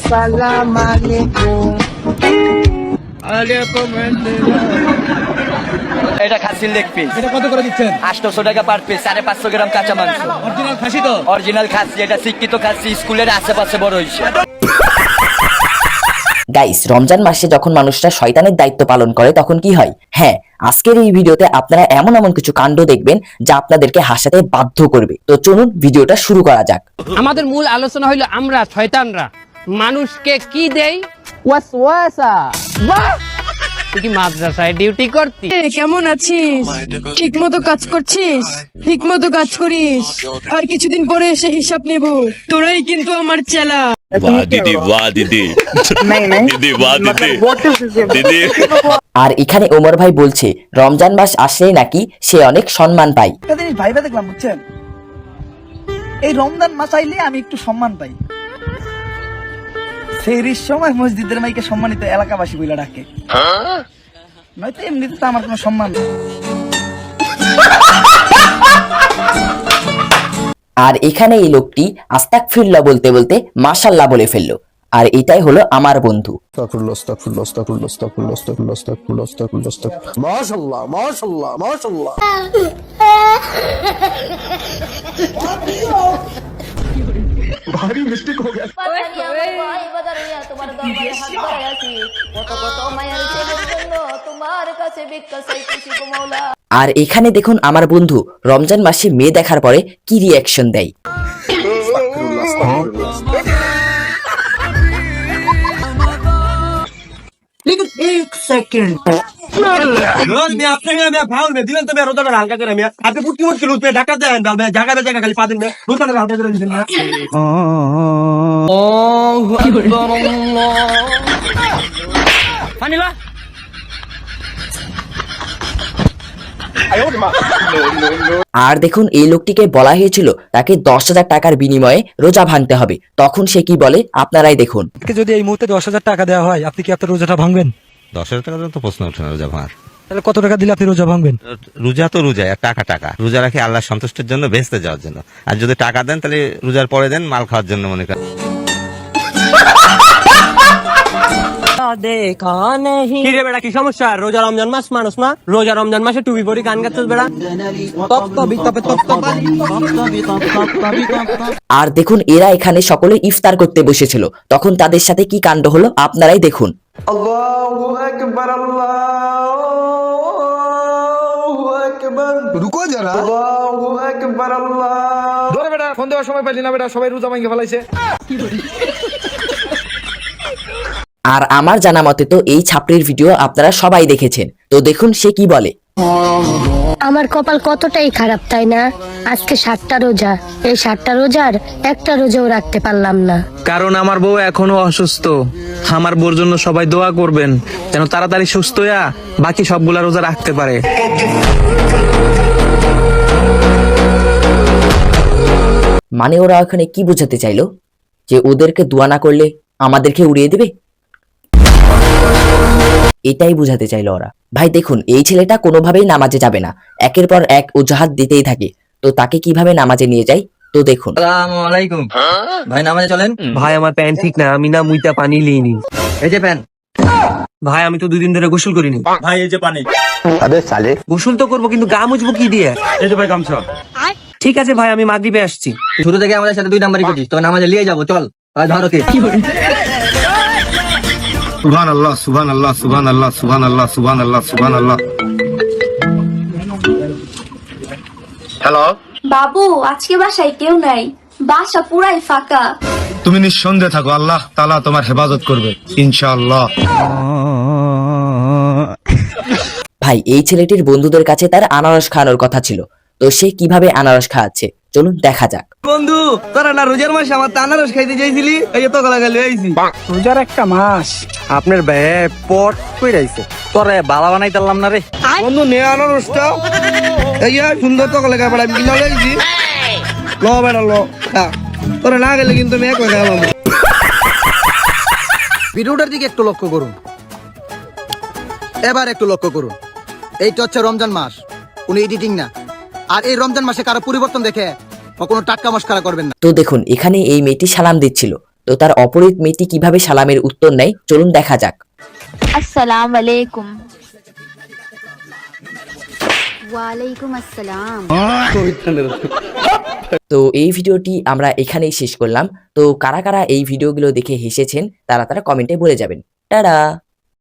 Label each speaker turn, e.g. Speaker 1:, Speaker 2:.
Speaker 1: সালাম আলাইকুম।
Speaker 2: এটা খাসির লেগ পিস।
Speaker 3: এটা কত করে দিচ্ছেন?
Speaker 2: 800 টাকা পার পিস, 550 গ্রাম কাঁচা মাংস।
Speaker 3: অরিজিনাল খাসি তো?
Speaker 2: অরিজিনাল খাসি, এটা শিক্ষিত খাসি, স্কুলের আশেপাশে বড় হয়েছে।
Speaker 4: গাইস, রমজান মাসে যখন মানুষরা শয়তানের দায়িত্ব পালন করে তখন কি হয়? হ্যাঁ, আজকের এই ভিডিওতে আপনারা এমন এমন কিছু কাণ্ড দেখবেন যা আপনাদেরকে হাসাতে বাধ্য করবে। তো চলুন ভিডিওটা শুরু করা যাক।
Speaker 5: আমাদের মূল আলোচনা হইলো আমরা শয়তানরা মানুষকে কি দেই?
Speaker 1: ওয়াসওয়াসা। বাহ!
Speaker 5: তুই কি মাদ্রাসায় ডিউটি করতি?
Speaker 6: কেমন আছিস? ঠিক মতো কাজ করছিস? ঠিক মতো কাজ করিস, আর কিছুদিন পরে এসে হিসাব নেব। তোরাই কিন্তু আমার চেলা।
Speaker 7: वाह दीदी वाह दीदी दीदी वाह दीदी दीदी।
Speaker 4: আর এখানে ওমর ভাই বলছে রমজান মাস আসলেই নাকি সে অনেক সম্মান পায়।
Speaker 1: একটা জিনিস ভাইবা দেখলাম, বুঝছেন, এই রমজান মাস আইলে আমি একটু সম্মান পাই। সেহরির সময় মসজিদের মাইকে সম্মানিত এলাকাবাসী বইলা ডাকে, নয়তো এমনিতে তো আমার কোনো সম্মান নেই।
Speaker 4: আর এখানে এই লোকটি আস্তাগফিরুল্লাহ বলতে বলতে মাশাআল্লাহ বলে ফেললো। আর এটাই হলো আমার বন্ধু।
Speaker 3: মাশাআল্লাহ মাশাআল্লাহ মাশাআল্লাহ। ভারী মিস্টেক हो गया।
Speaker 4: আর এখানে দেখুন আমার বন্ধু রমজান মাসে মেয়ে দেখার পরে কি রিয়াকশন দেয়। আর দেখুন এই লোকটিকে বলা হয়েছিল তাকে 10,000 টাকার বিনিময়ে রোজা ভাঙতে হবে। তখন সে কি বলে আপনারাই দেখুন।
Speaker 8: যদি এই মুহূর্তে 10,000 টাকা দেওয়া হয়, আপনি কি আপনার রোজাটা ভাঙবেন?
Speaker 7: 10,000 টাকা তো প্রশ্ন ওঠে না রোজা ভাঙার।
Speaker 8: তাহলে কত টাকা দিলে আপনি রোজা ভাঙবেন?
Speaker 7: রোজা তো রোজা, টাকা টাকা রোজা রাখি আল্লাহ সন্তুষ্টির জন্য, বেহেশতে যাওয়ার জন্য। আর যদি টাকা দেন তাহলে রোজার পরে দেন মাল খাওয়ার জন্য মনে করেন।
Speaker 5: কি রে বেটা, কি সমস্যা? রোজা রমজান মাস মানুষ না, রোজা রমজান মাসে টুপি পরি গান গাচ্ছিস বেটা?
Speaker 4: আর দেখুন এরা এখানে সকলে ইফতার করতে বসেছিল, তখন তাদের সাথে কি কাণ্ড হলো আপনারাই দেখুন।
Speaker 1: আল্লাহু আকবার, আল্লাহু আকবার।
Speaker 3: রুকো যারা।
Speaker 1: আল্লাহু আকবার, আল্লাহ।
Speaker 3: ধরে বেটা, ফোন দেওয়ার সময় পাইলি না বেটা, সবাই রোজা ভাঙে ফেলাইছে।
Speaker 4: আর আমার জানা মতে তো এই ছাপড়ির ভিডিও আপনারা সবাই দেখেছেন। তো দেখুন সে কি বলে।
Speaker 6: আমার কপাল কতটাই খারাপ, তাই না? আজকে 7টা রোজা, এই 7টা রোজার একটা রোজাও রাখতে পারলাম না।
Speaker 9: কারণ আমার বউ এখনো অসুস্থ। আমার বউর জন্য সবাই দোয়া করবেন যেন তাড়াতাড়ি সুস্থ হইয়া বাকি সবগুলা রোজা রাখতে পারে।
Speaker 4: মানে ওরা ওখানে কি বোঝাতে চাইলো? যে ওদেরকে দোয়া না করলে আমাদেরকে উড়িয়ে দেবে, এটাই বুঝাতে চাইলো ওরা। ভাই দেখুন এই ছেলেটা কোনোভাবেই নামাজে যাবে না, একের পর এক অজুহাত দিতেই থাকে। তো তাকে কিভাবে নামাজে নিয়ে যায় তো দেখুন।
Speaker 2: আসসালামু আলাইকুম ভাই, নামাজে চলেন।
Speaker 9: ভাই আমার প্যান্ট ঠিক না, আমি না মুইতা পানি লিইনি।
Speaker 2: এই যে প্যান।
Speaker 9: ভাই আমি তো 2 দিন ধরে গোসল করিনি।
Speaker 3: ভাই এই যে পানি।
Speaker 9: গোসল তো করবো কিন্তু গা মুছবো কি দিয়ে?
Speaker 3: এই যে ভাই গামছা।
Speaker 9: ঠিক আছে ভাই, আমি মাগরিবে আসছি।
Speaker 2: শুরু থেকে আমাদের সাথে 2 নাম্বারই করছিস, তো নামাজে নিয়ে যাবো, চল। ধরো কে।
Speaker 3: সুবহানাল্লাহ সুবহানাল্লাহ সুবহানাল্লাহ সুবহানাল্লাহ সুবহানাল্লাহ সুবহানাল্লাহ। হ্যালো
Speaker 10: বাবু, আজকে বাসায় কেউ নাই, বাসা পুরাই ফাঁকা।
Speaker 3: তুমি নিঃসন্দেহে থাকো, আল্লাহ তাআলা তোমার হেফাজত করবে ইনশাআল্লাহ।
Speaker 4: ভাই এই ছেলেটির বন্ধুদের কাছে তার আনারস খাওয়ানোর কথা ছিল, তো সে কিভাবে আনারস খাওয়াচ্ছে চলুন দেখা যাক।
Speaker 9: বন্ধু তোরা না রোজার মাসে আমার আনারস খাইতে চাইছিলি, এই তো গলাগালি হইছি।
Speaker 1: রোজার একটা মাস
Speaker 9: আপনার ভাই পট কই রাইছে, তোরে বালা বানাই দিলাম না রে
Speaker 1: বন্ধু। নে আনারসটা, এই সুন্দর তো গলা গায়ে আমি কিনা লইছি। ল বেটা ল, তোরা না গেলে কিন্তু আমি এক হয়ে গেলাম।
Speaker 11: ভিডিওটার দিকে একটু লক্ষ্য করুন, এবার একটু লক্ষ্য করুন। এইটা হচ্ছে রমজান মাস, কোনো এডিটিং না। আর এই রমজান মাসে কারো পরিবর্তন দেখে কখনো টাটকা মস্করা করবেন না।
Speaker 4: তো দেখুন এখানে এই মেয়েটি সালাম দিচ্ছিল, তো তার অপরিচিত মেয়েটি কিভাবে সালামের উত্তর নেয় চলুন দেখা যাক।
Speaker 10: আসসালামু আলাইকুম। ওয়ালাইকুম আসসালাম।
Speaker 4: তো এই ভিডিওটি আমরা এখানেই শেষ করলাম। তো কারা কারা এই ভিডিওগুলো দেখে হেসেছেন তারা কমেন্টে বলে যাবেন। টাটা।